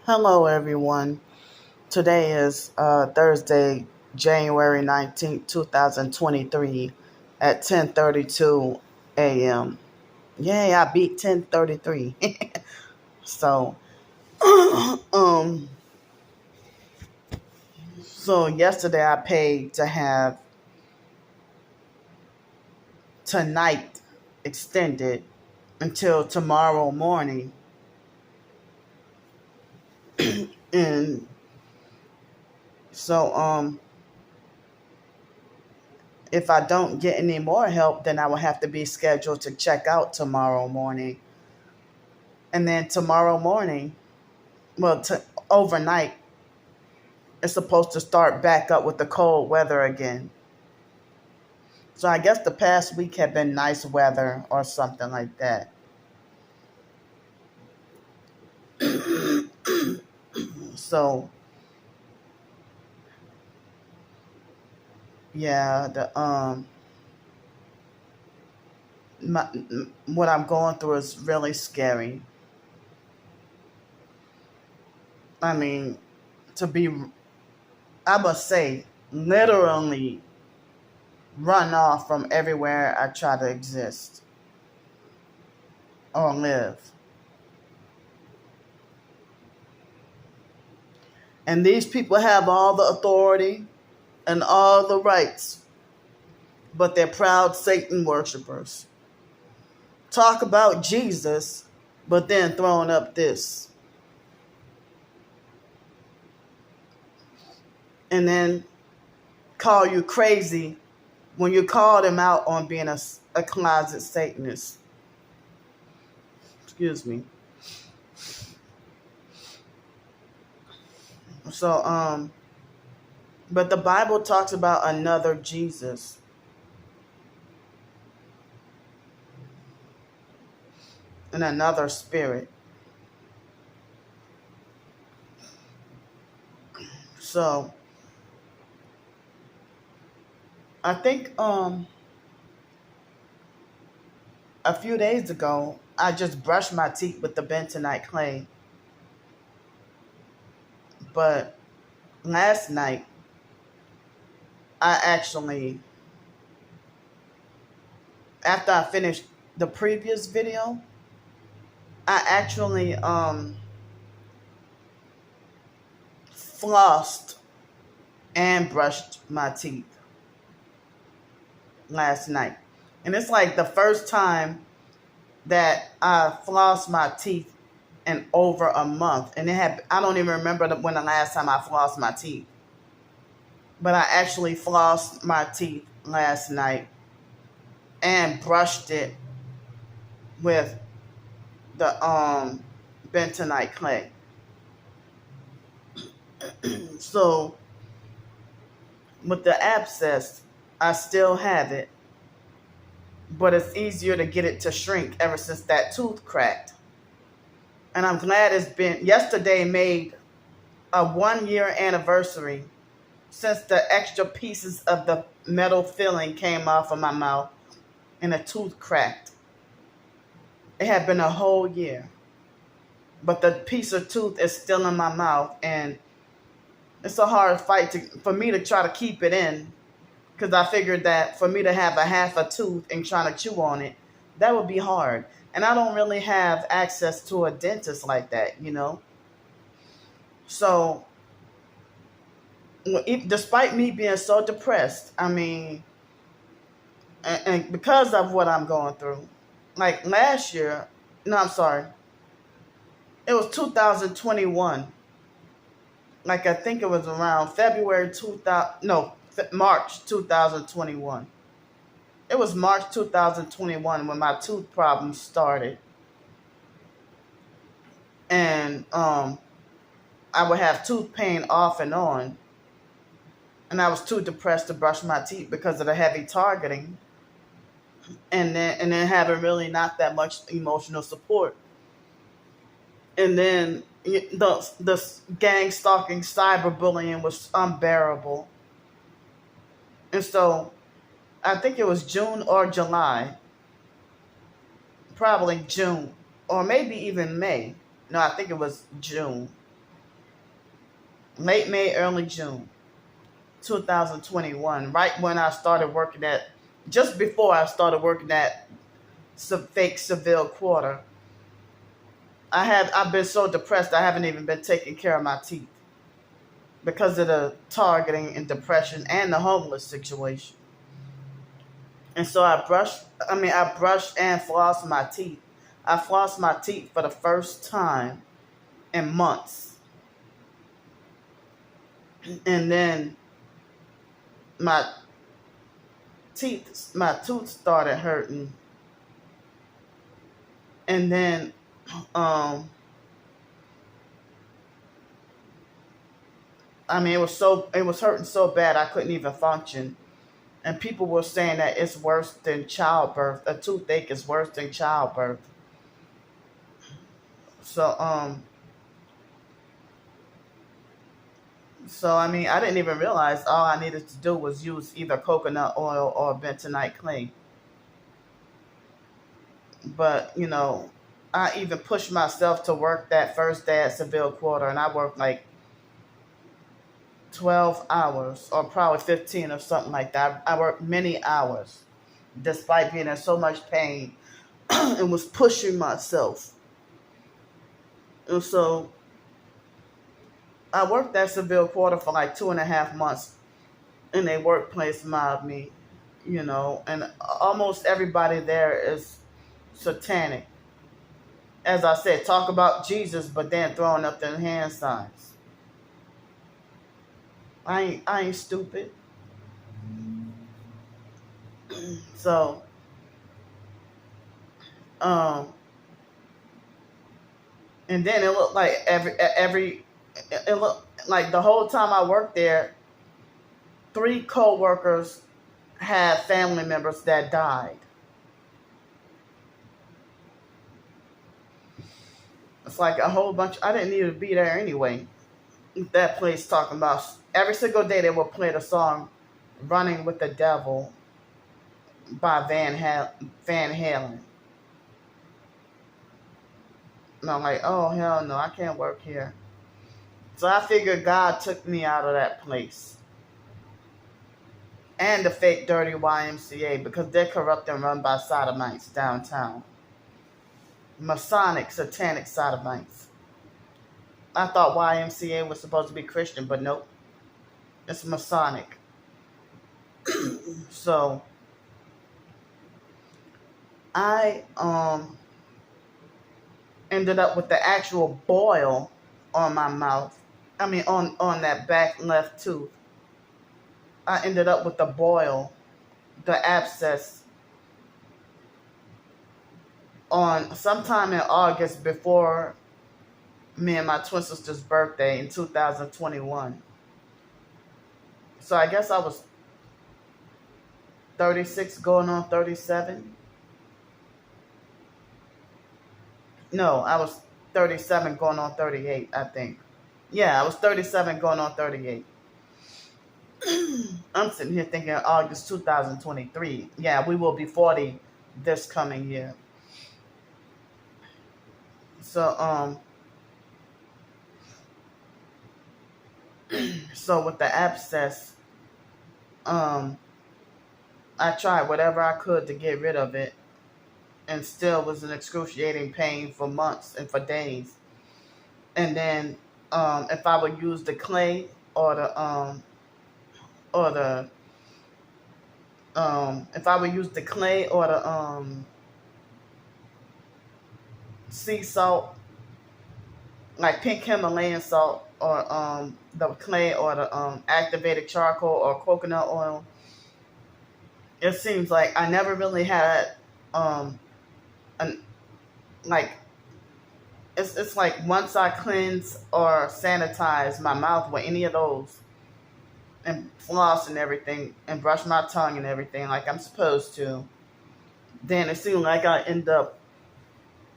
Hello, everyone. Today is Thursday, January 19th, 2023 at 10:32 a.m. Yay, I beat 10:33. So, um, so yesterday I paid to have tonight extended until tomorrow morning. And so, if I don't get any more help, then I will have to be scheduled to check out tomorrow morning. And then tomorrow morning, well, overnight, it's supposed to start back up with the cold weather again. So I guess the past week had been nice weather or something like that. So yeah, my, what I'm going through is really scary. I mean, to be, I must say, literally run off from everywhere I try to exist or live. And these people have all the authority and all the rights, but they're proud Satan worshipers. Talk about Jesus, but then throwing up this. And then call you crazy when you call them out on being a closet Satanist. Excuse me. So, but the Bible talks about another Jesus. And another spirit. So I think a few days ago I just brushed my teeth with the bentonite clay. But last night I actually, after I finished the previous video, I actually flossed and brushed my teeth last night. And it's like the first time that I flossed my teeth in over a month. And I don't even remember when the last time I flossed my teeth. But I actually flossed my teeth last night and brushed it with the bentonite clay. So with the abscess, I still have it, but it's easier to get it to shrink ever since that tooth cracked. And I'm glad yesterday made a 1-year anniversary since the extra pieces of the metal filling came off of my mouth and the tooth cracked. It had been a whole year, but the piece of tooth is still in my mouth, and it's a hard fight for me to try to keep it in, because I figured that for me to have a half a tooth and trying to chew on it, that would be hard. And I don't really have access to a dentist like that, So, despite me being so depressed, I mean, and because of what I'm going through, like last year, no, I'm sorry, it was 2021. Like I think it was around March 2021. It was March 2021 when my tooth problems started. And I would have tooth pain off and on. And I was too depressed to brush my teeth because of the heavy targeting. And then having really not that much emotional support. And then the gang stalking, cyberbullying was unbearable. And so I think it was June or July, probably June, or maybe even May. No, I think it was June. late May, early June 2021, right when I started working at, just before I started working at fake Seville Quarter. I've been so depressed I haven't even been taking care of my teeth because of the targeting and depression and the homeless situation. And so I brushed and flossed my teeth. I flossed my teeth for the first time in months. And then my my tooth started hurting. And then it was hurting so bad I couldn't even function. And people were saying that it's worse than childbirth. A toothache is worse than childbirth. So I didn't even realize all I needed to do was use either coconut oil or bentonite clay. But, I even pushed myself to work that first day at Seville Quarter, and I worked like 12 hours or probably 15 or something like that. I worked many hours despite being in so much pain and was pushing myself. And so I worked at Seville Quarter for like 2.5 months, and their workplace mobbed me, and almost everybody there is satanic. As I said, talk about Jesus, but then throwing up their hand signs. I ain't stupid. So, and then it looked like it looked like the whole time I worked there, 3 co-workers had family members that died. It's like a whole bunch. I didn't need to be there anyway. That place talking about every single day they would play the song "Running with the Devil" by Van Halen. And I'm like, oh hell no, I can't work here. So I figured God took me out of that place. And the fake dirty YMCA, because they're corrupt and run by sodomites downtown. Masonic, satanic sodomites. I thought YMCA was supposed to be Christian, but nope. It's Masonic. So I ended up with the actual boil on my mouth. On that back left tooth. I ended up with the boil, the abscess, on sometime in August before me and my twin sister's birthday in 2021. So I guess I was 36 going on 37. No, I was 37 going on 38, I think. Yeah, I was 37 going on 38. I'm sitting here thinking August 2023. Yeah, we will be 40 this coming year. So, so with the abscess, I tried whatever I could to get rid of it, and still was in excruciating pain for months and for days. And then, if I would use the clay or if I would use the clay or the sea salt, like pink Himalayan salt, or the clay or the activated charcoal or coconut oil, it seems like I never really had like it's like once I cleanse or sanitize my mouth with any of those and floss and everything and brush my tongue and everything like I'm supposed to, then it seemed like I end up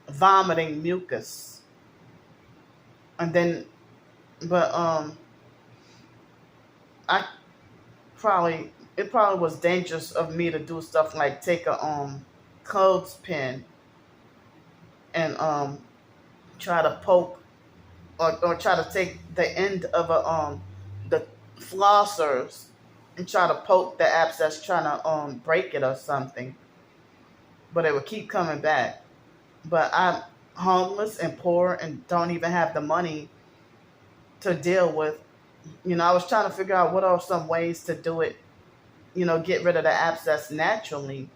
vomiting mucus. And then, but it probably was dangerous of me to do stuff like take a clothespin and try to poke or try to take the end of the flossers and try to poke the abscess, trying to break it or something. But it would keep coming back. But I'm homeless and poor and don't even have the money to deal with. I was trying to figure out what are some ways to do it, get rid of the abscess naturally.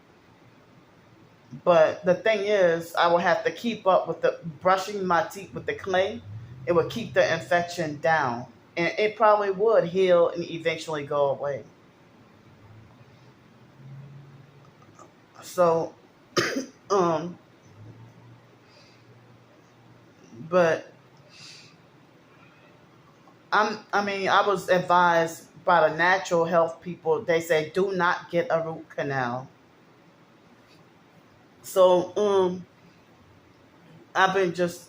But the thing is, I will have to keep up with the brushing my teeth with the clay. It would keep the infection down. And it probably would heal and eventually go away. So, um, but I was advised by the natural health people. They say do not get a root canal. So, I've been just.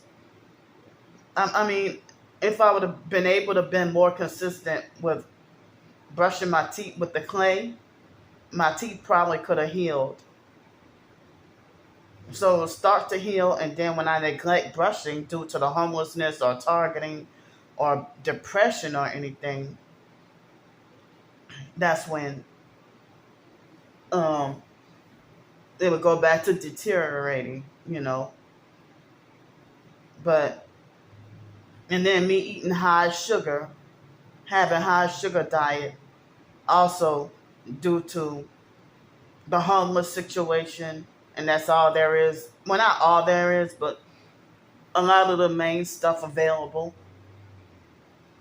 I mean, if I would have been able to been more consistent with brushing my teeth with the clay, my teeth probably could have healed. So it'll start to heal, and then when I neglect brushing due to the homelessness or targeting or depression or anything, that's when um it would go back to deteriorating. But and then me eating high sugar, having high sugar diet, also due to the homeless situation, and that's all there is. Well, not all there is, but a lot of the main stuff available.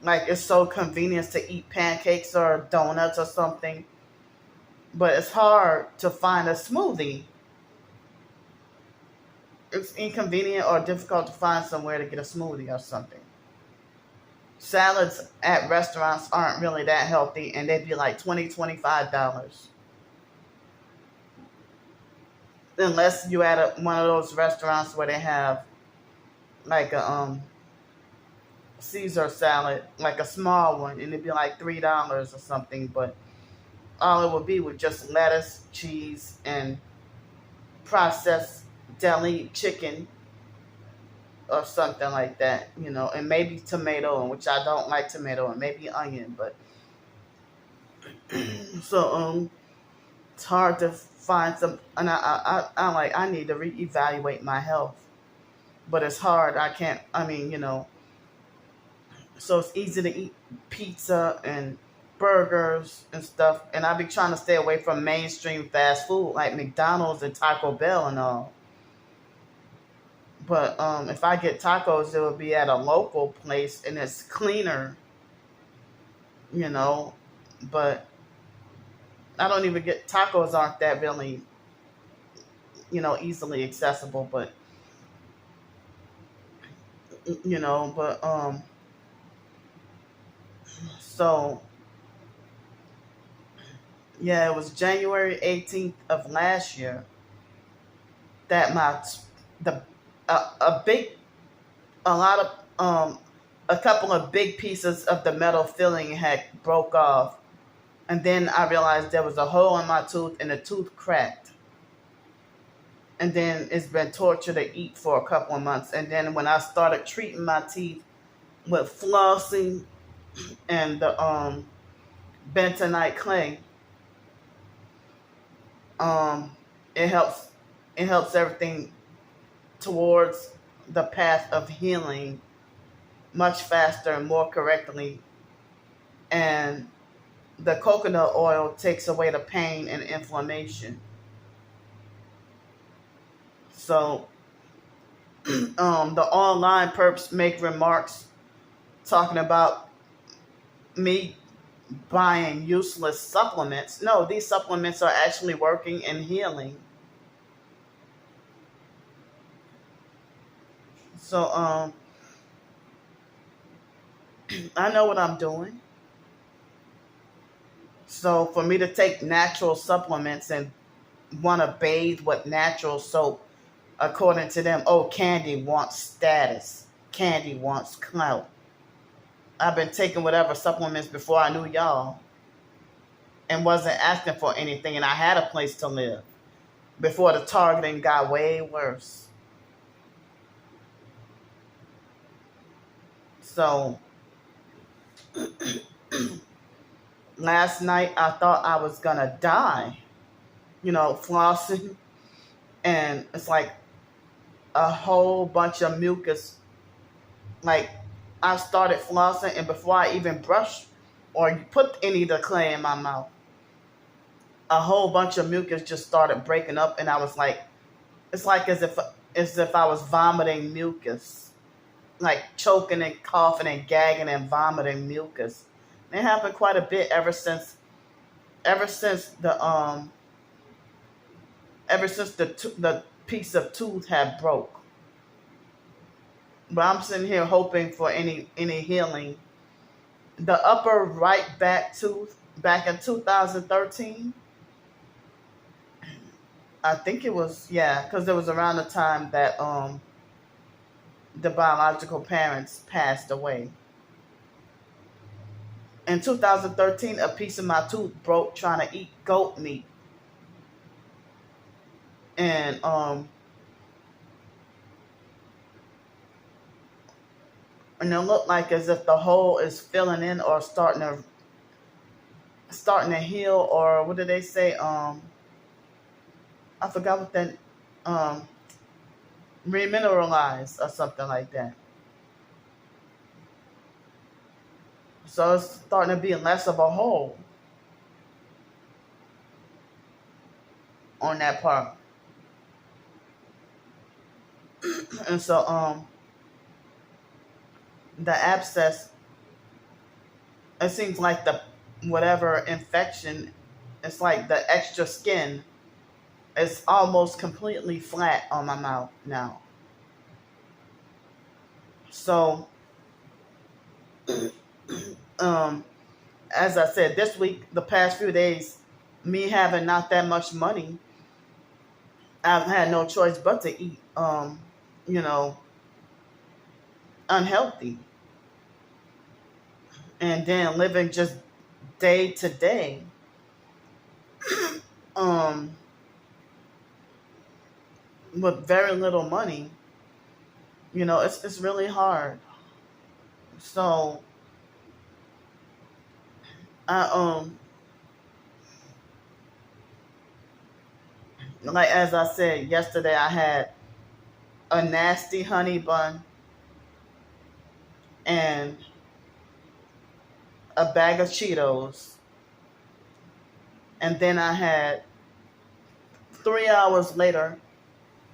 Like it's so convenient to eat pancakes or donuts or something, but it's hard to find a smoothie. It's inconvenient or difficult to find somewhere to get a smoothie or something. Salads at restaurants aren't really that healthy, and they'd be like $20, $25. Unless you at one of those restaurants where they have like a Caesar salad, like a small one, and it'd be like $3 or something. But all it would be with just lettuce, cheese, and processed deli chicken or something like that, and maybe tomato, which I don't like tomato, and maybe onion. But so it's hard to find some, and I need to reevaluate my health, but it's hard. I can't. So it's easy to eat pizza and burgers and stuff, and I be trying to stay away from mainstream fast food like McDonald's and Taco Bell and all. But if I get tacos, it would be at a local place and it's cleaner. But I don't even get tacos aren't that really, easily accessible. But so yeah, it was January 18th of last year that the a big a lot of a couple of big pieces of the metal filling had broke off, and then I realized there was a hole in my tooth and the tooth cracked. And then it's been torture to eat for a couple of months. And then when I started treating my teeth with flossing and the bentonite clay, um, it helps everything towards the path of healing much faster and more correctly. And the coconut oil takes away the pain and inflammation. So the online perps make remarks talking about me buying useless supplements. No, these supplements are actually working and healing. So I know what I'm doing. So for me to take natural supplements and want to bathe with natural soap, according to them, oh, Candy wants status. Candy wants clout. I've been taking whatever supplements before I knew y'all and wasn't asking for anything, and I had a place to live before the targeting got way worse. So last night I thought I was gonna die, flossing, and it's like a whole bunch of mucus. Like, I started flossing, and before I even brushed or put any of the clay in my mouth, a whole bunch of mucus just started breaking up, and I was like, it's like as if I was vomiting mucus, like choking and coughing and gagging and vomiting mucus. It happened quite a bit ever since the piece of tooth had broke. But I'm sitting here hoping for any healing. The upper right back tooth back in 2013, I think it was, yeah, because it was around the time that the biological parents passed away. In 2013, a piece of my tooth broke trying to eat goat meat, and it looked like as if the hole is filling in or starting to heal, or what did they say? I forgot what that remineralized or something like that. So it's starting to be less of a hole on that part. And so the abscess, it seems like the whatever infection, it's like the extra skin is almost completely flat on my mouth now. So as I said, this week, the past few days, me having not that much money, I've had no choice but to eat you know unhealthy, and then living just day to day, um with very little money. It's really hard. So I like, as I said yesterday, I had a nasty honey bun and a bag of Cheetos, and then I had 3 hours later,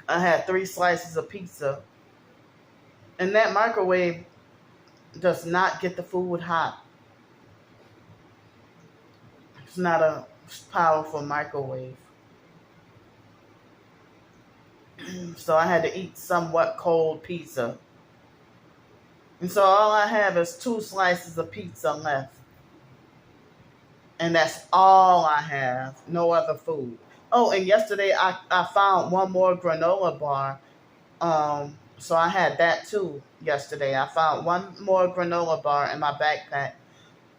I had 3 slices of pizza. And that microwave does not get the food hot. It's not a powerful microwave. So I had to eat somewhat cold pizza. And so all I have is 2 slices of pizza left. And that's all I have. No other food. Oh, and yesterday I found one more granola bar. So I had that too yesterday. I found one more granola bar in my backpack.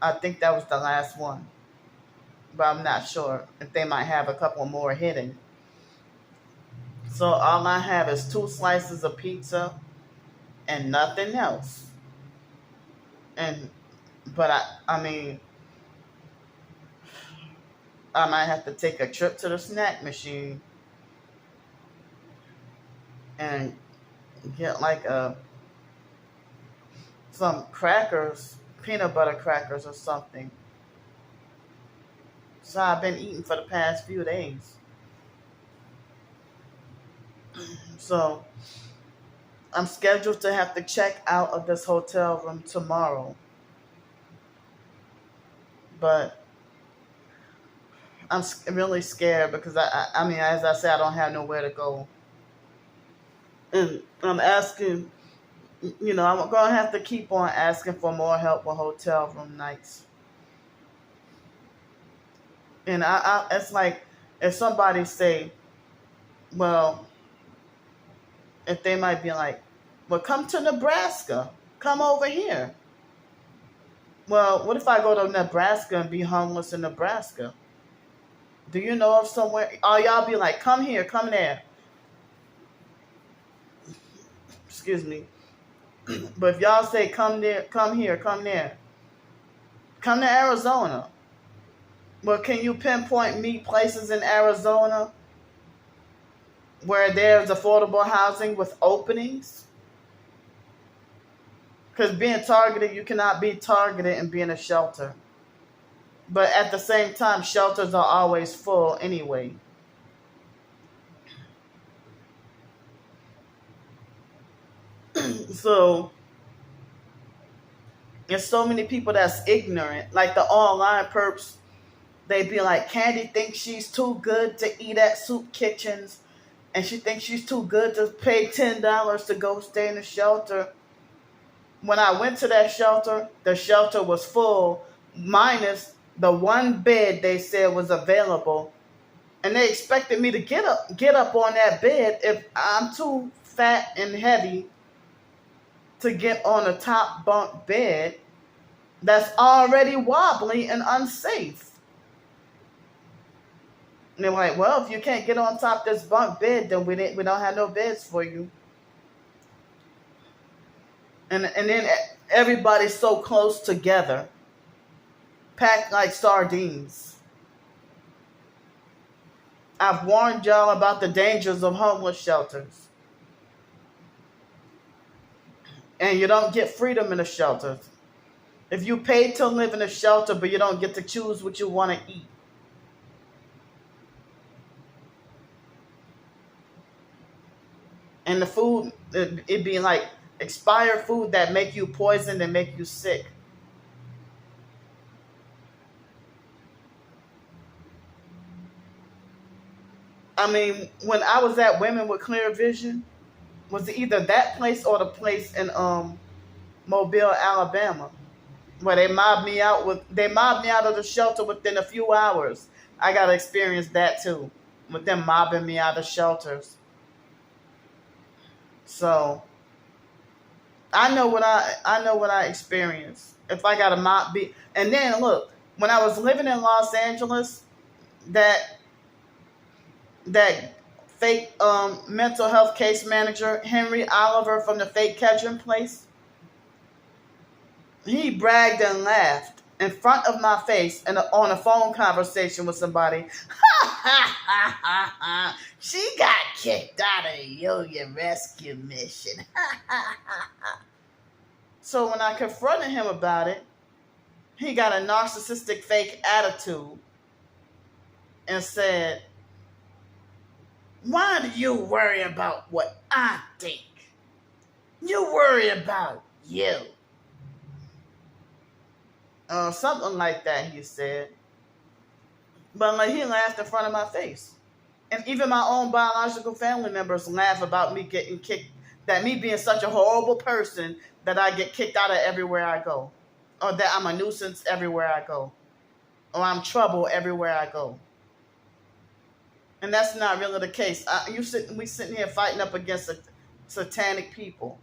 I think that was the last one. But I'm not sure if they might have a couple more hidden. So all I have is 2 slices of pizza and nothing else. But I mean, I might have to take a trip to the snack machine and get like some crackers, peanut butter crackers or something. So I've been eating for the past few days. So I'm scheduled to have to check out of this hotel room tomorrow. But I'm really scared because I mean, as I said, I don't have nowhere to go. And I'm asking, I'm going to have to keep on asking for more help with hotel room nights. And it's like, if somebody say, well, if they might be like, well, come to Nebraska. Come over here. Well, what if I go to Nebraska and be homeless in Nebraska? Do you know of somewhere? Oh, y'all be like, come here, come there. Excuse me. But if y'all say come there, come here, come there, come to Arizona. Well, can you pinpoint me places in Arizona where there's affordable housing with openings? Because being targeted, you cannot be targeted and be in a shelter. But at the same time, shelters are always full anyway. So there's so many people that's ignorant. Like the online perps, they be like, Candy thinks she's too good to eat at soup kitchens, and she thinks she's too good to pay $10 to go stay in the shelter. When I went to that shelter, the shelter was full, minus the one bed they said was available. And they expected me to get up on that bed if I'm too fat and heavy to get on a top bunk bed that's already wobbly and unsafe. And they're like, well, if you can't get on top of this bunk bed, then we don't have no beds for you. And then everybody's so close together, packed like sardines. I've warned y'all about the dangers of homeless shelters. And you don't get freedom in the shelters. If you pay to live in a shelter, but you don't get to choose what you want to eat. And the food, it'd be like expired food that make you poisoned and make you sick. I mean, when I was at Women with Clear Vision, was either that place or the place in Mobile, Alabama, where they mobbed me out of the shelter within a few hours. I got to experience that too, with them mobbing me out of shelters. So I know what I experienced. If I got a mob beat, and then look, when I was living in Los Angeles, that fake mental health case manager Henry Oliver from the fake catching place, he bragged and laughed in front of my face and on a phone conversation with somebody. She got kicked out of the Union Rescue Mission. So when I confronted him about it, he got a narcissistic fake attitude and said, why do you worry about what I think? You worry about you. Something like that, he said. But like, he laughed in front of my face. And even my own biological family members laugh about me getting kicked, that me being such a horrible person that I get kicked out of everywhere I go. Or that I'm a nuisance everywhere I go. Or I'm trouble everywhere I go. And that's not really the case. We sitting here fighting up against satanic people.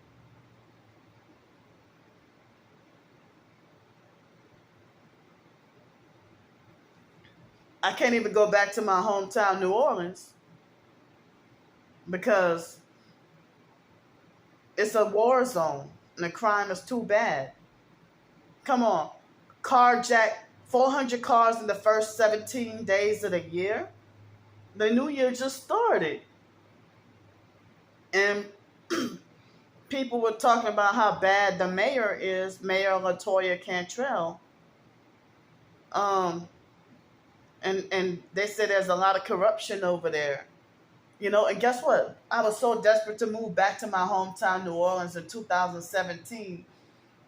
I can't even go back to my hometown, New Orleans, because it's a war zone and the crime is too bad. Come on. Carjack 400 cars in the first 17 days of the year. The new year just started. And people were talking about how bad the mayor is, Mayor LaToya Cantrell. And they said there's a lot of corruption over there. You know, and guess what? I was so desperate to move back to my hometown, New Orleans, in 2017,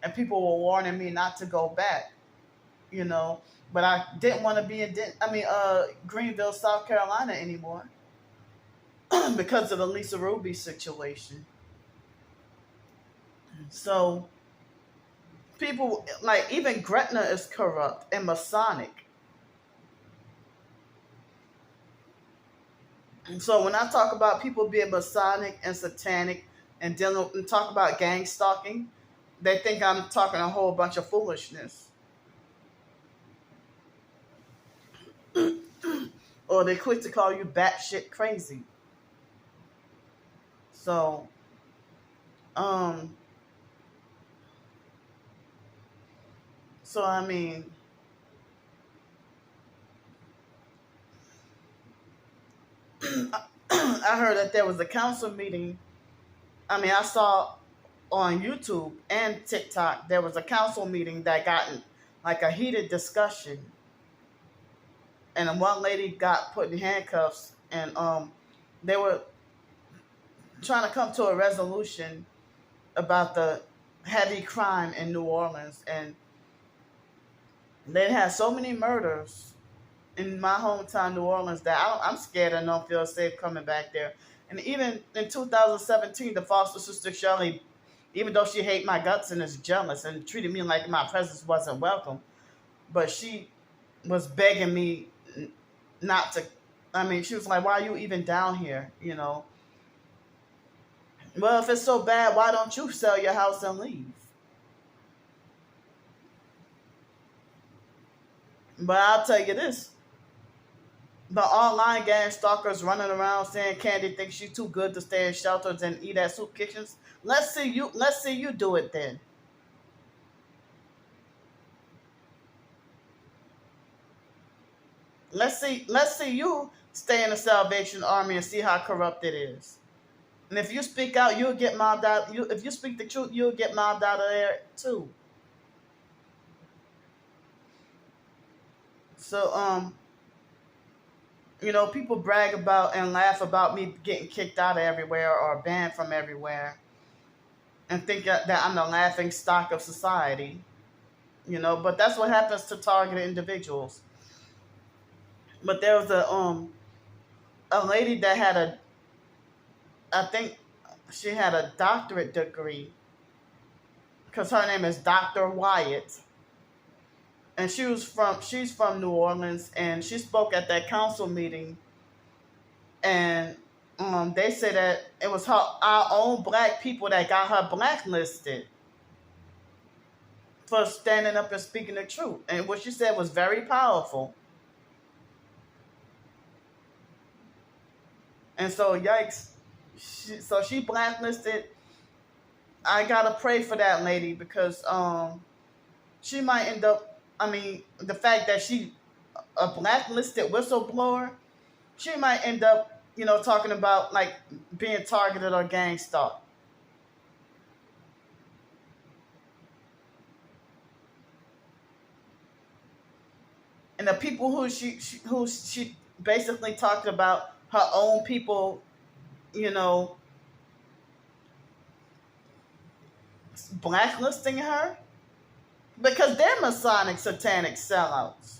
and people were warning me not to go back, you know. But I didn't want to be in Greenville, South Carolina anymore because of the Lisa Ruby situation. So people, like, even Gretna is corrupt and Masonic. And so when I talk about people being Masonic and satanic and talk about gang stalking, they think I'm talking a whole bunch of foolishness. Or they quick to call you batshit crazy. So, So I mean, I heard that there was a council meeting. I mean, I saw on YouTube and TikTok there was a council meeting that got in, like a heated discussion, and then one lady got put in handcuffs, and they were trying to come to a resolution about the heavy crime in New Orleans, and they had so many murders in my hometown, New Orleans, that I'm scared and don't feel safe coming back there. And even in 2017, the foster sister Shirley, even though she hated my guts and is jealous and treated me like my presence wasn't welcome, but she was begging me not to. I mean, she was like, "Why are you even down here?" You know. Well, if it's so bad, why don't you sell your house and leave? But I'll tell you this: the online gang stalkers running around saying Candy thinks she's too good to stay in shelters and eat at soup kitchens. Let's see you. Let's see you do it then. Let's see you stay in the Salvation Army and see how corrupt it is. And if you speak out, you'll get mobbed out. If you speak the truth, you'll get mobbed out of there too. So people brag about and laugh about me getting kicked out of everywhere or banned from everywhere, and think that I'm the laughing stock of society. But that's what happens to targeted individuals. But there was a lady that had I think she had a doctorate degree, because her name is Dr. Wyatt, and she's from New Orleans, and she spoke at that council meeting, and they said that it was our own black people that got her blacklisted for standing up and speaking the truth, and what she said was very powerful. And so, yikes. She blacklisted. I gotta pray for that lady, because she might end up. I mean, the fact that she a blacklisted whistleblower, she might end up, talking about like being targeted or gang stalked. And the people who she basically talked about, her own people, you know, blacklisting her because they're Masonic satanic sellouts.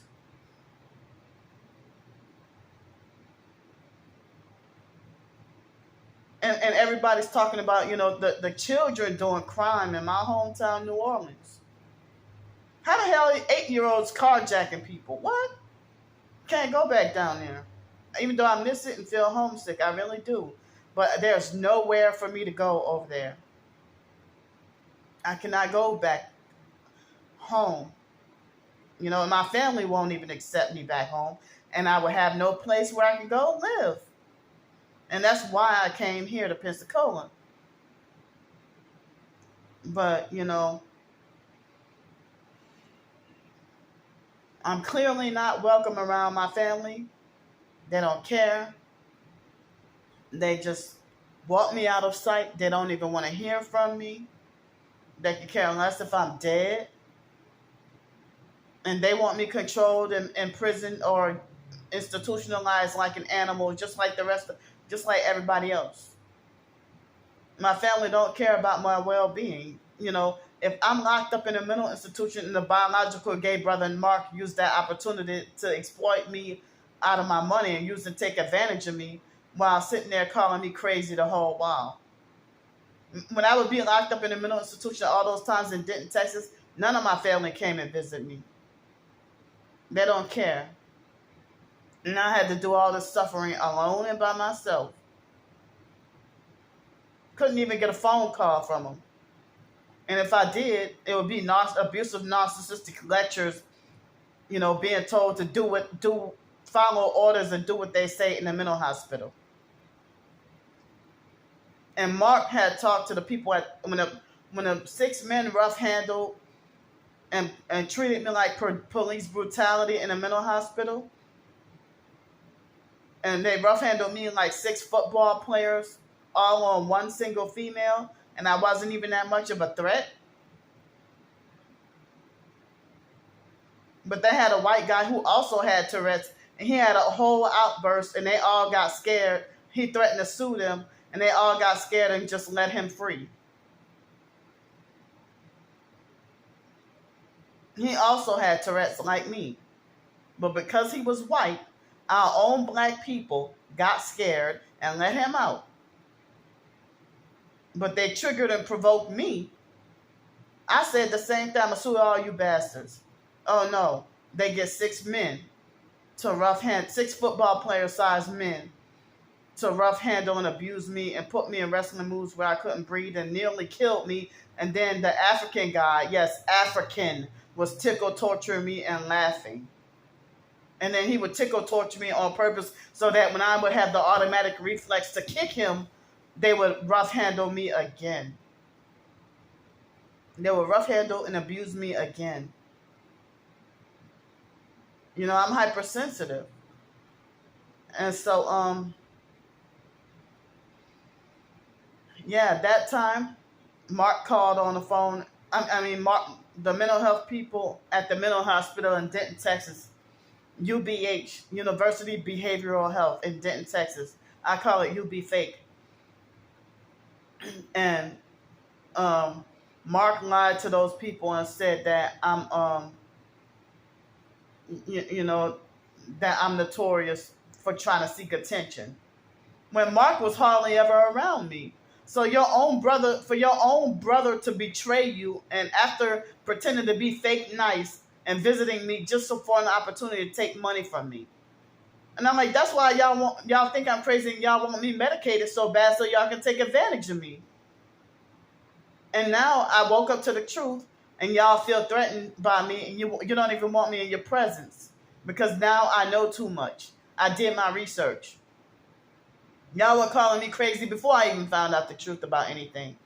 And everybody's talking about, the children doing crime in my hometown, New Orleans. How the hell are 8-year-olds carjacking people? What? Can't go back down there. Even though I miss it and feel homesick, I really do. But there's nowhere for me to go over there. I cannot go back home. And my family won't even accept me back home. And I would have no place where I can go live. And that's why I came here to Pensacola. But, I'm clearly not welcome around my family. They don't care. They just walk me out of sight. They don't even want to hear from me. They can care less if I'm dead. And they want me controlled in prison or institutionalized like an animal, just like everybody else. My family don't care about my well-being. If I'm locked up in a mental institution and the biological gay brother Mark used that opportunity to exploit me out of my money and use and take advantage of me while sitting there calling me crazy the whole while. When I would be locked up in a mental institution all those times in Denton, Texas, none of my family came and visit me. They don't care. And I had to do all this suffering alone and by myself. Couldn't even get a phone call from them. And if I did, it would be abusive, narcissistic lectures, being told to follow orders and do what they say in the mental hospital. And Mark had talked to the people when the 6 men rough handled and treated me like police brutality in a mental hospital. And they rough handled me like 6 football players, all on one single female, and I wasn't even that much of a threat. But they had a white guy who also had Tourette's, and he had a whole outburst, and they all got scared. He threatened to sue them, and they all got scared and just let him free. He also had Tourette's like me. But because he was white, our own black people got scared and let him out. But they triggered and provoked me. I said the same thing. I'm going to sue all you bastards. Oh no, they get 6 men to rough hand, 6 football player sized men to rough handle and abuse me and put me in wrestling moves where I couldn't breathe and nearly killed me. And then the African guy, yes, African, was tickle torturing me and laughing. And then he would tickle torture me on purpose so that when I would have the automatic reflex to kick him, they would rough handle me again. They would rough handle and abuse me again. You know, I'm hypersensitive. And so, yeah, that time, Mark called on the phone. Mark, the mental health people at the mental hospital in Denton, Texas, UBH, University Behavioral Health in Denton, Texas. I call it UB Fake. And Mark lied to those people and said that I'm, that I'm notorious for trying to seek attention, when Mark was hardly ever around me. So for your own brother to betray you, and after pretending to be fake nice and visiting me just for an opportunity to take money from me. And I'm like, that's why y'all think I'm crazy and y'all want me medicated so bad so y'all can take advantage of me. And now I woke up to the truth, and y'all feel threatened by me, and you don't even want me in your presence because now I know too much. I did my research. Y'all were calling me crazy before I even found out the truth about anything,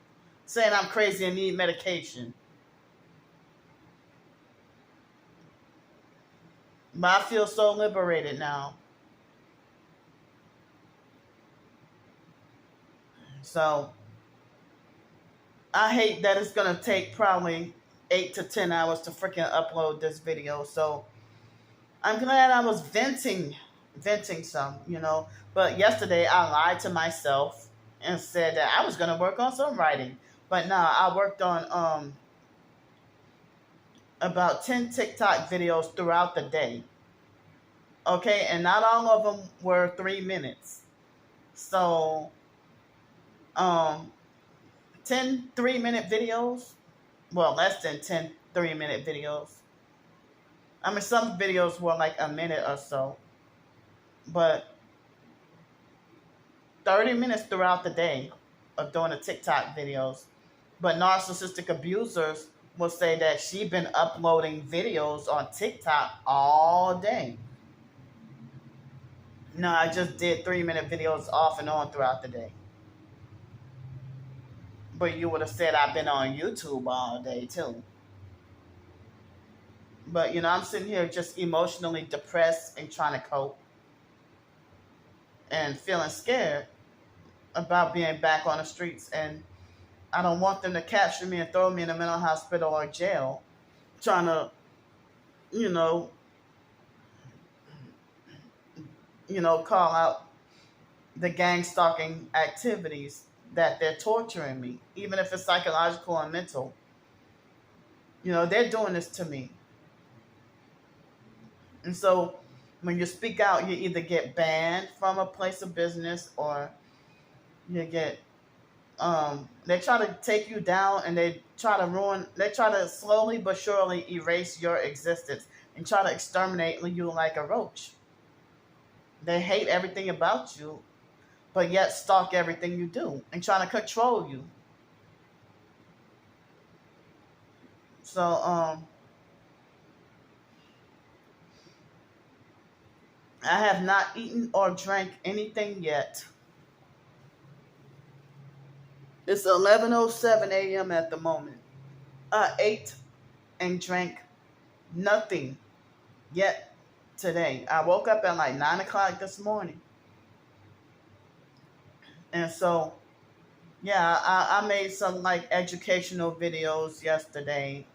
saying I'm crazy and need medication. But I feel so liberated now. So I hate that it's going to take probably 8 to 10 hours to freaking upload this video. So I'm glad I was venting some, But yesterday I lied to myself and said that I was going to work on some writing. But no, I worked on about 10 TikTok videos throughout the day. Okay, and not all of them were 3 minutes. So 10 3-minute videos. Well, less than 10 3-minute videos. Some videos were like a minute or so. But 30 minutes throughout the day of doing the TikTok videos. But narcissistic abusers will say that she's been uploading videos on TikTok all day. No, I just did 3-minute videos off and on throughout the day. But you would have said I've been on YouTube all day too. But, I'm sitting here just emotionally depressed and trying to cope. And feeling scared about being back on the streets. And I don't want them to capture me and throw me in a mental hospital or jail. Trying to, call out the gang stalking activities that they're torturing me, even if it's psychological and mental. They're doing this to me. And so when you speak out, you either get banned from a place of business or you get, they try to take you down and they try to slowly but surely erase your existence and try to exterminate you like a roach. They hate everything about you, but yet stalk everything you do and trying to control you. So, I have not eaten or drank anything yet. It's 11:07 a.m. at the moment. I ate and drank nothing yet today. I woke up at like 9 o'clock this morning. And so, yeah, I made some like educational videos yesterday,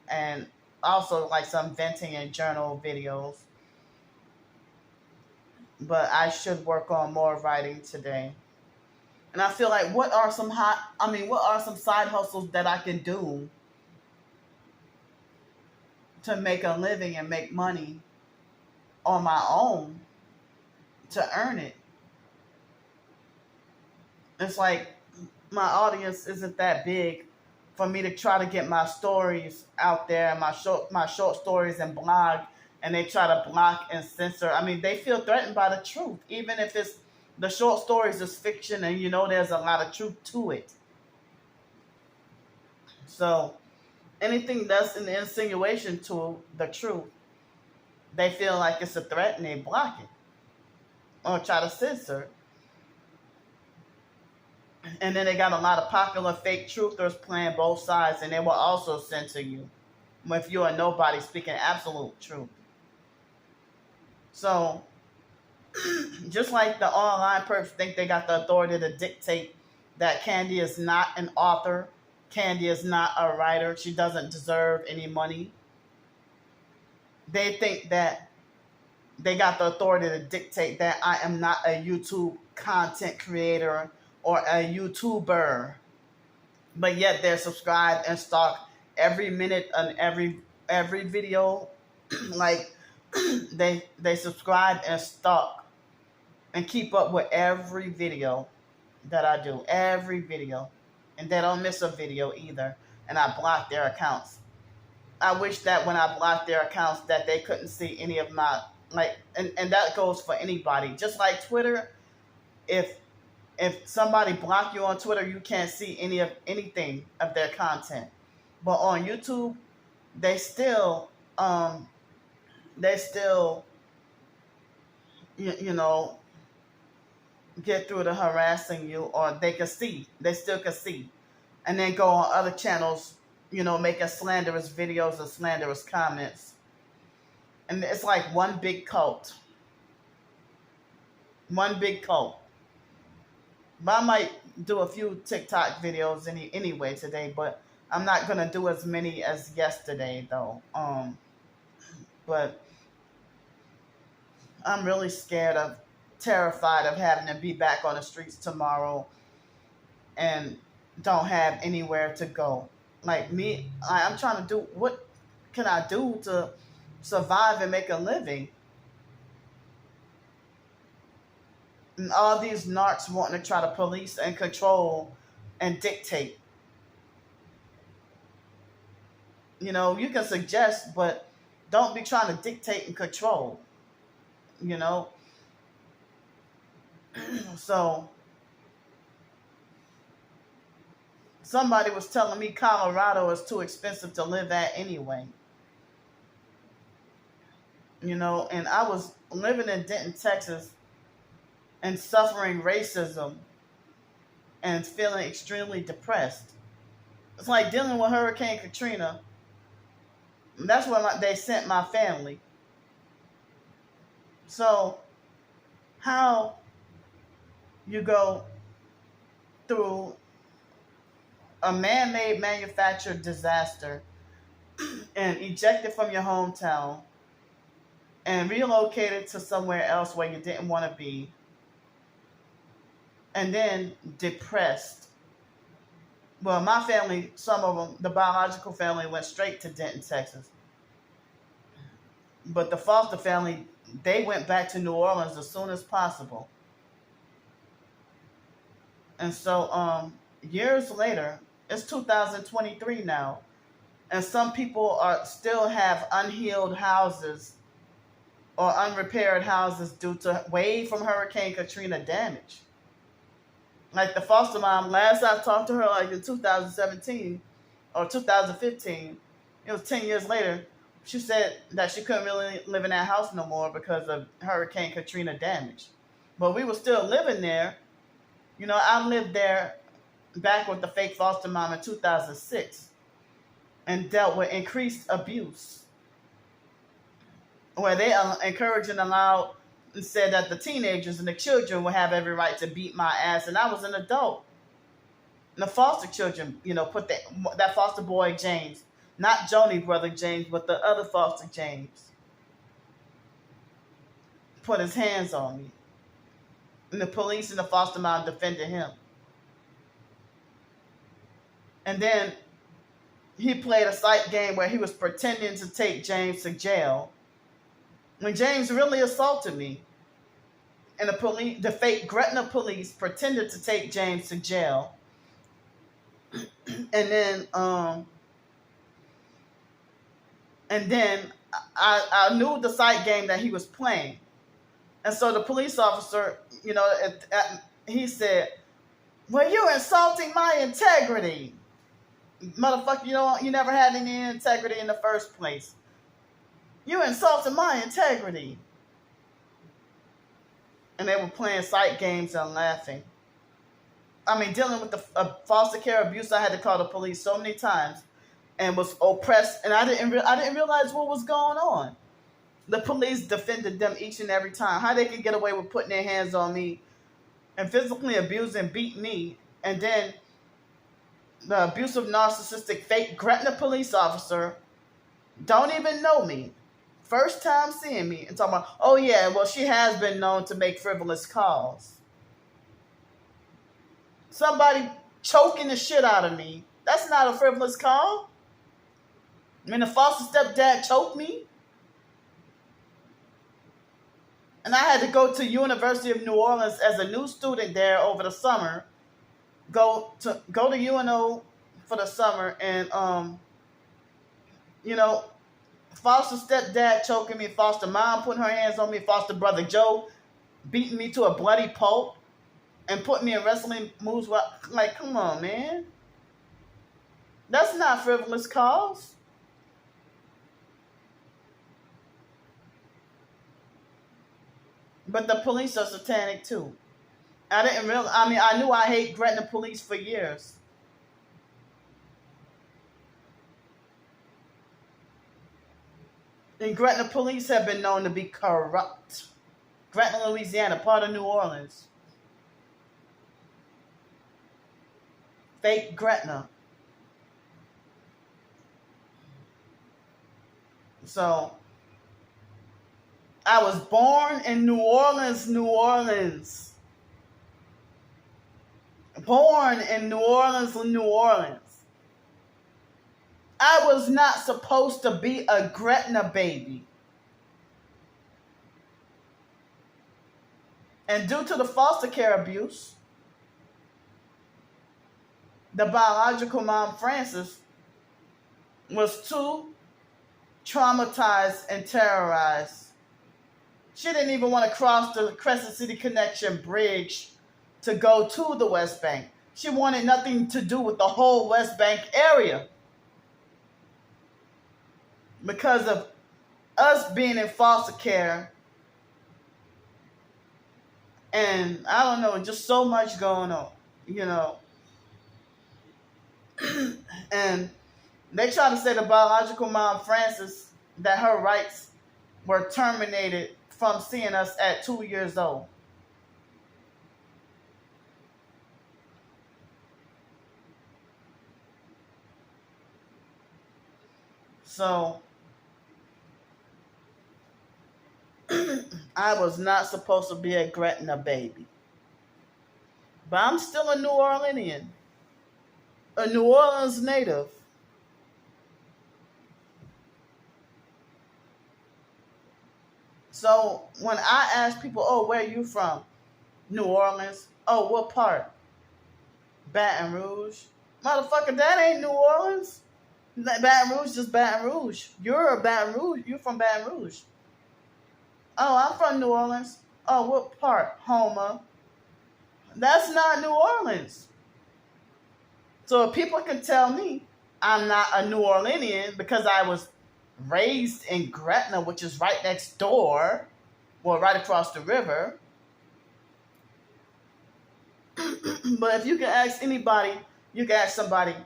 and also like some venting and journal videos. But I should work on more writing today. And I feel like what are some side hustles that I can do to make a living and make money on my own to earn it? It's like my audience isn't that big for me to try to get my stories out there, my short stories and blog, and they try to block and censor. I mean, they feel threatened by the truth, even if it's the short stories is fiction and there's a lot of truth to it. So anything that's an insinuation to the truth, they feel like it's a threat and they block it or try to censor. And then they got a lot of popular fake truthers playing both sides, and they will also censor you if you're a nobody speaking absolute truth. So, just like the online perps think they got the authority to dictate that Candy is not an author, Candy is not a writer, she doesn't deserve any money. They think that they got the authority to dictate that I am not a YouTube content creator or a YouTuber, but yet they're subscribed and stalk every minute and every video. Like they subscribe and stalk and keep up with every video that I do, every video, and they don't miss a video either. And I block their accounts. I wish that when I block their accounts that they couldn't see any of my and that goes for anybody. Just like Twitter, if somebody block you on Twitter, you can't see anything of their content. But on YouTube, they still get through to harassing you, or they still can see, and then go on other channels, making slanderous videos or slanderous comments. And it's like one big cult. One big cult. But I might do a few TikTok videos anyway today, but I'm not going to do as many as yesterday, though. But I'm really terrified of having to be back on the streets tomorrow and don't have anywhere to go. Like me, I'm trying to do, what can I do to survive and make a living? And all these narcs wanting to try to police and control and dictate. You can suggest, but don't be trying to dictate and control. So, somebody was telling me Colorado is too expensive to live at anyway. And I was living in Denton, Texas, and suffering racism and feeling extremely depressed. It's like dealing with Hurricane Katrina. That's where they sent my family. So, how you go through a man-made manufactured disaster and ejected from your hometown and relocated to somewhere else where you didn't want to be, and then depressed. Well, my family, some of them, the biological family, went straight to Denton, Texas. But the foster family, they went back to New Orleans as soon as possible. And so, years later, it's 2023 now, and some people still have unhealed houses or unrepaired houses due to wave from Hurricane Katrina damage. Like the foster mom, last I talked to her, like in 2017 or 2015, it was 10 years later, she said that she couldn't really live in that house no more because of Hurricane Katrina damage. But we were still living there. I lived there back with the fake foster mom in 2006. and dealt with increased abuse, where they encouraged and allowed and said that the teenagers and the children would have every right to beat my ass, and I was an adult. And the foster children, put that foster boy James, not Joni brother James, but the other foster James, put his hands on me. And the police and the foster mom defended him. And then he played a psych game where he was pretending to take James to jail when James really assaulted me. And the fake Gretna police pretended to take James to jail. And then I knew the psych game that he was playing. And so the police officer, he said, "Well, you're insulting my integrity. Motherfucker, you never had any integrity in the first place. You insulted my integrity." And they were playing psych games and laughing. I mean, dealing with the foster care abuse, I had to call the police so many times and was oppressed, and I didn't realize what was going on. The police defended them each and every time. How they could get away with putting their hands on me and physically abuse and beat me, and then the abusive, narcissistic, fake Gretna police officer don't even know me. First time seeing me and talking about, "Oh yeah, well, she has been known to make frivolous calls." Somebody choking the shit out of me, that's not a frivolous call. I mean, the foster stepdad choked me. And I had to go to University of New Orleans as a new student there over the summer. Go to UNO for the summer, and foster stepdad choking me, foster mom putting her hands on me, foster brother Joe beating me to a bloody pulp, and putting me in wrestling moves. Like, come on, man. That's not frivolous cause. But the police are satanic too. I knew I hate Gretna police for years. And Gretna police have been known to be corrupt. Gretna, Louisiana, part of New Orleans. Fake Gretna. So, I was born in New Orleans, New Orleans. Born in New Orleans, New Orleans. I was not supposed to be a Gretna baby. And due to the foster care abuse, the biological mom, Frances, was too traumatized and terrorized. She didn't even want to cross the Crescent City Connection Bridge to go to the West Bank. She wanted nothing to do with the whole West Bank area. Because of us being in foster care, and I don't know, just so much going on, And they try to say the biological mom, Frances, that her rights were terminated from seeing us at 2 years old. So, I was not supposed to be a Gretna baby. But I'm still a New Orleanian. A New Orleans native. So when I ask people, "Oh, where are you from?" "New Orleans." "Oh, what part?" "Baton Rouge." Motherfucker, that ain't New Orleans. Baton Rouge, just Baton Rouge. You're a Baton Rouge. You're from Baton Rouge. "Oh, I'm from New Orleans." "Oh, what part?" "Houma." That's not New Orleans. So if people can tell me I'm not a New Orleanian because I was raised in Gretna, which is right next door, well, right across the river. But if you can ask anybody, you can ask somebody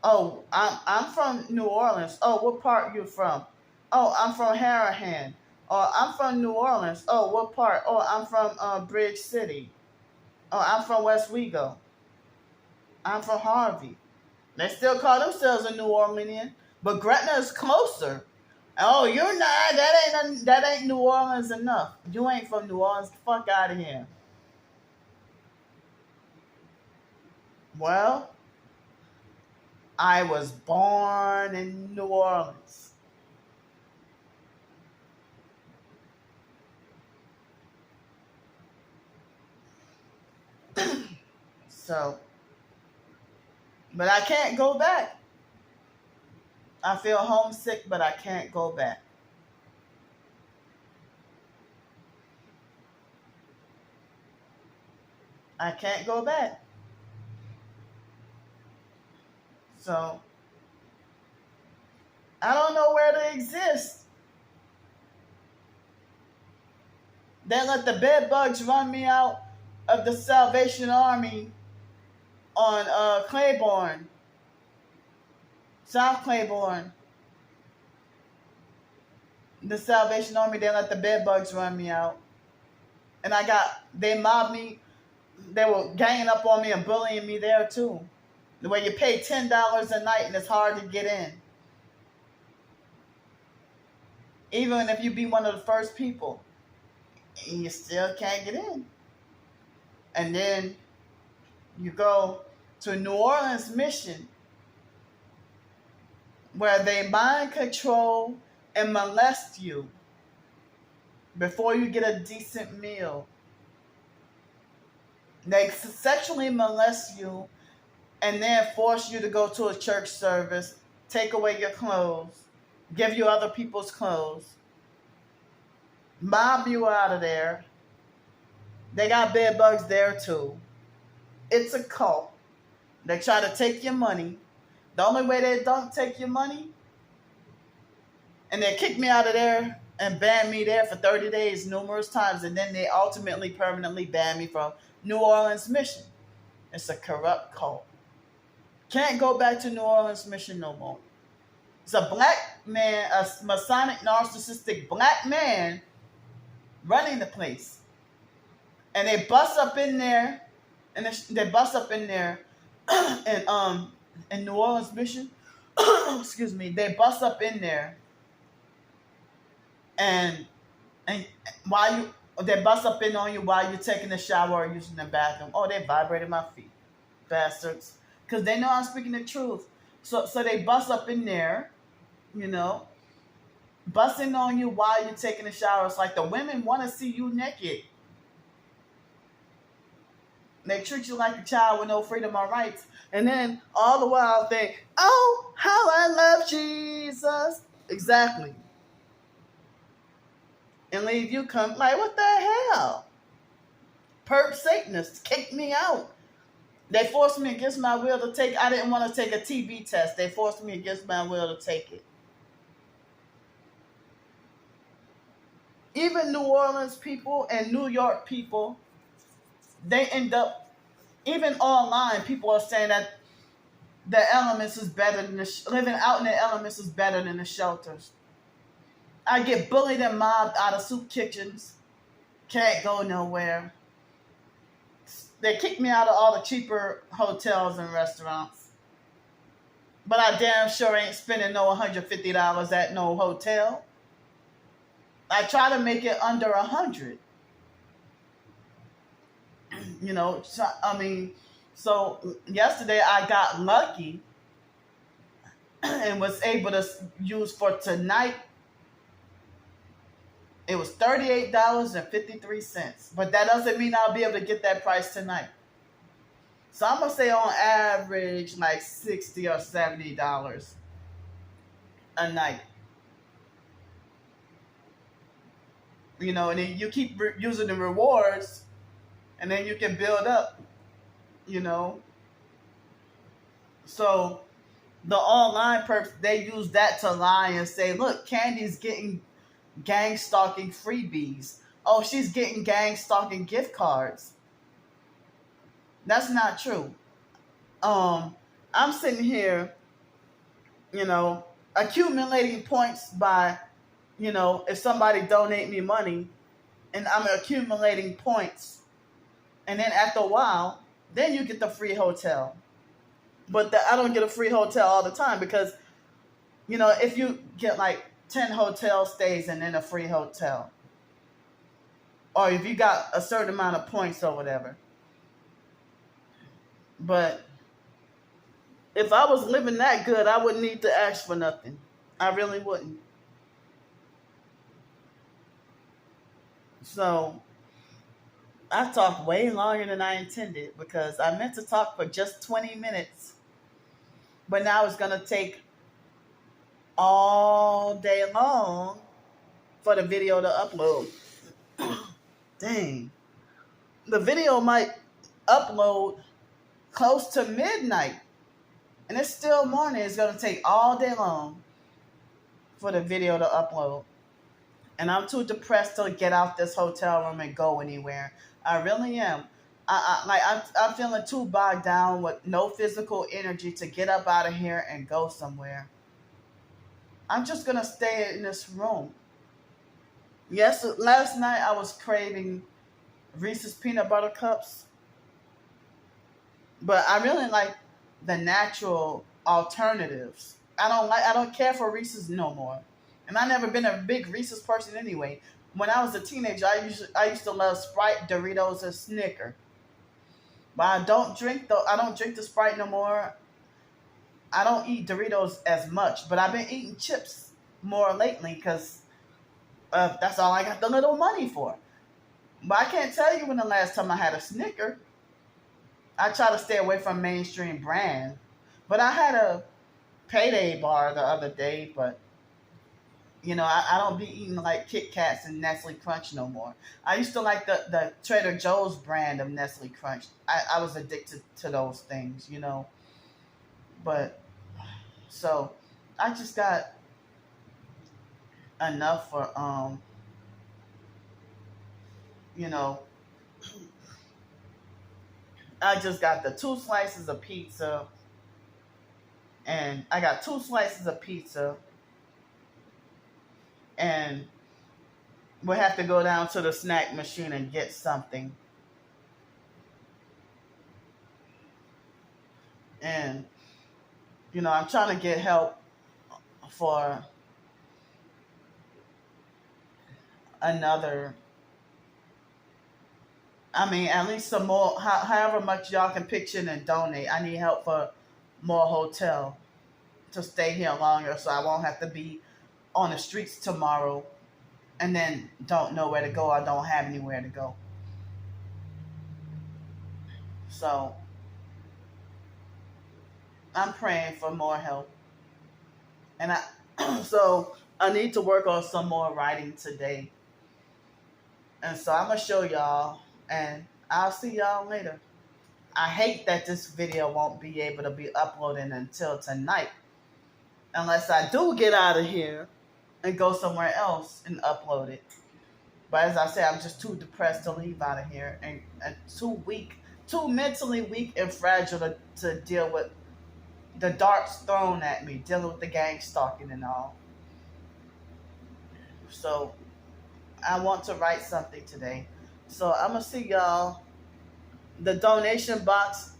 Oh, I'm from New Orleans. Oh, what part you from? Oh, I'm from Harahan. Oh, I'm from New Orleans. Oh, what part? Oh, I'm from Bridge City. Oh, I'm from West Wego. I'm from Harvey. They still call themselves a New Orleanian, but Gretna is closer. Oh, you're not. That ain't New Orleans enough. You ain't from New Orleans. Fuck out of here. Well, I was born in New Orleans. So, but I can't go back. I feel homesick, but I can't go back. I can't go back. So, I don't know where to exist. They let the bed bugs run me out of the Salvation Army on Claiborne, South Claiborne. The Salvation Army, they let the bed bugs run me out. And they mobbed me. They were ganging up on me and bullying me there too. The way you pay $10 a night and it's hard to get in. Even if you be one of the first people, you still can't get in. And then you go to New Orleans Mission, where they mind control and molest you before you get a decent meal. They sexually molest you and then force you to go to a church service, take away your clothes, give you other people's clothes, mob you out of there. They got bed bugs there too. It's a cult. They try to take your money. The only way they don't take your money, and they kick me out of there and ban me there for 30 days numerous times, and then they ultimately permanently ban me from New Orleans Mission. It's a corrupt cult. Can't go back to New Orleans Mission no more. It's a black man, a Masonic narcissistic black man running the place. And they bust up in there, and in New Orleans Mission. Excuse me. They bust up in there, and they bust up in on you while you're taking a shower or using the bathroom. Oh, they vibrated my feet, bastards, because they know I'm speaking the truth. So they bust up in there, busting on you while you're taking a shower. It's like the women want to see you naked. They treat you like a child with no freedom or rights. And then all the while think, oh, how I love Jesus. Exactly. And leave you come like, what the hell? Perp Satanists kicked me out. They forced me against my will to take, I didn't want to take a TB test. They forced me against my will to take it. Even New Orleans people and New York people, they end up, even online, people are saying that the elements is better than living out in the elements is better than the shelters. I get bullied and mobbed out of soup kitchens. Can't go nowhere. They kicked me out of all the cheaper hotels and restaurants. But I damn sure ain't spending no $150 at no hotel. I try to make it under $100. So yesterday I got lucky and was able to use for tonight. It was $38.53, but that doesn't mean I'll be able to get that price tonight. So I'm gonna say on average like $60 or $70 a night. And then you keep using the rewards, and then you can build up. So the online perps, they use that to lie and say, look, Candy's getting gang stalking freebies. Oh, she's getting gang stalking gift cards. That's not true. I'm sitting here you know, accumulating points by, if somebody donate me money and I'm accumulating points, and then after a while, then you get the free hotel. But I don't get a free hotel all the time because, if you get like 10 hotel stays and then a free hotel, or if you got a certain amount of points or whatever. But if I was living that good, I wouldn't need to ask for nothing. I really wouldn't. So I talked way longer than I intended because I meant to talk for just 20 minutes. But now it's going to take all day long for the video to upload. Dang. The video might upload close to midnight. And it's still morning. It's going to take all day long for the video to upload. And I'm too depressed to get out this hotel room and go anywhere. I really am. I'm feeling too bogged down with no physical energy to get up out of here and go somewhere. I'm just going to stay in this room. Yes, last night I was craving Reese's peanut butter cups. But I really like the natural alternatives. I don't care for Reese's no more. And I've never been a big Reese's person anyway. When I was a teenager, I used to love Sprite, Doritos, and Snicker. But I don't drink the Sprite no more. I don't eat Doritos as much, but I've been eating chips more lately because that's all I got the little money for. But I can't tell you when the last time I had a Snicker. I try to stay away from mainstream brand. But I had a Payday bar the other day, but I don't be eating like Kit Kats and Nestle Crunch no more. I used to like the Trader Joe's brand of Nestle Crunch. I was addicted to those things, But, so, I just got enough for, I just got the 2 slices of pizza. And I got 2 slices of pizza. And we'll have to go down to the snack machine and get something. And, I'm trying to get help for another, at least some more, however much y'all can pitch in and donate. I need help for more hotel to stay here longer so I won't have to be on the streets tomorrow and then don't know where to go. I don't have anywhere to go. So I'm praying for more help. And so I need to work on some more writing today. And so I'm going to show y'all, and I'll see y'all later. I hate that this video won't be able to be uploaded until tonight. Unless I do get out of here and go somewhere else and upload it. But as I said, I'm just too depressed to leave out of here and too weak, too mentally weak and fragile to deal with the darts thrown at me, dealing with the gang stalking and all. So I want to write something today. So I'm going to see y'all. The donation box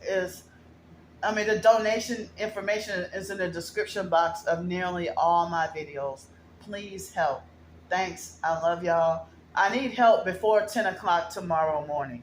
the donation information is in the description box of nearly all my videos. Please help. Thanks. I love y'all. I need help before 10 o'clock tomorrow morning.